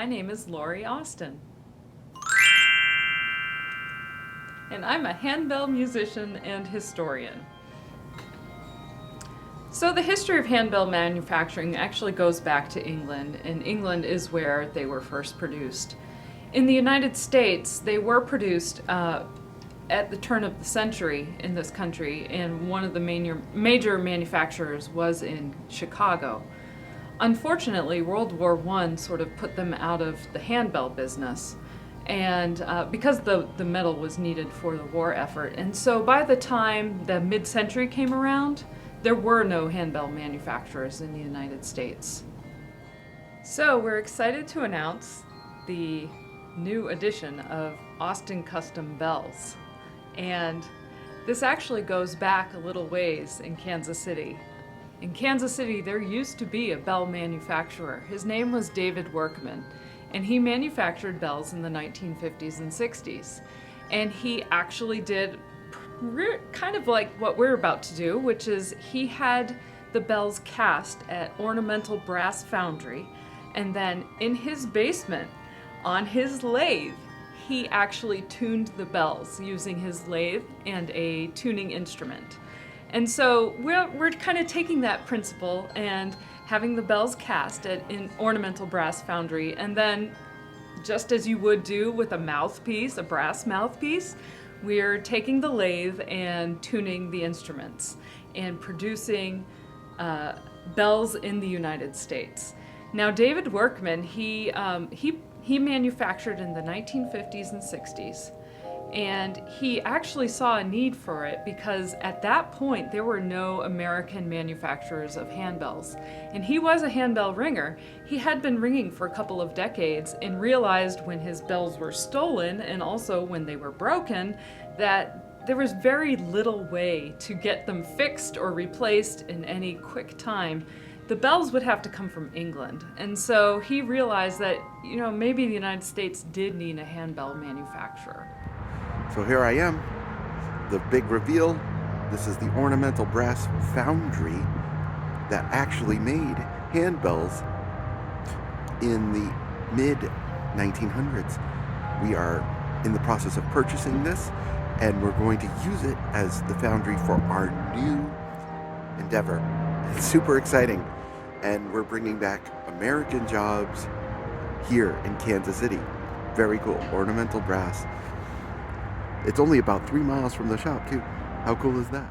My name is Laurie Austin. And I'm a handbell musician and historian. So the history of handbell manufacturing actually goes back to England, and England is where they were first produced. In the United States, they were produced at the turn of the century in this country, and one of the major manufacturers was in Chicago. Unfortunately, World War I sort of put them out of the handbell business, and because the metal was needed for the war effort. And so by the time the mid-century came around, there were no handbell manufacturers in the United States. So we're excited to announce the new edition of Austin Custom Bells. And this actually goes back a little ways in Kansas City. In Kansas City, there used to be a bell manufacturer. His name was David Workman, and he manufactured bells in the 1950s and 60s. And he actually did kind of like what we're about to do, which is he had the bells cast at Ornamental Brass Foundry, and then in his basement, on his lathe, he actually tuned the bells using his lathe and a tuning instrument. And so we're kind of taking that principle and having the bells cast at an Ornamental Brass Foundry, and then just as you would do with a mouthpiece, a brass mouthpiece, we're taking the lathe and tuning the instruments and producing bells in the United States. Now, David Workman, he manufactured in the 1950s and 60s, and he actually saw a need for it because at that point there were no American manufacturers of handbells. And he was a handbell ringer. He had been ringing for a couple of decades and realized when his bells were stolen and also when they were broken that there was very little way to get them fixed or replaced in any quick time. The bells would have to come from England. And so he realized that, maybe the United States did need a handbell manufacturer. So here I am, the big reveal. This is the Ornamental Brass Foundry that actually made handbells in the mid-1900s. We are in the process of purchasing this, and we're going to use it as the foundry for our new endeavor. It's super exciting, and we're bringing back American jobs here in Kansas City. Very cool. Ornamental Brass. It's only about 3 miles from the shop, too. How cool is that?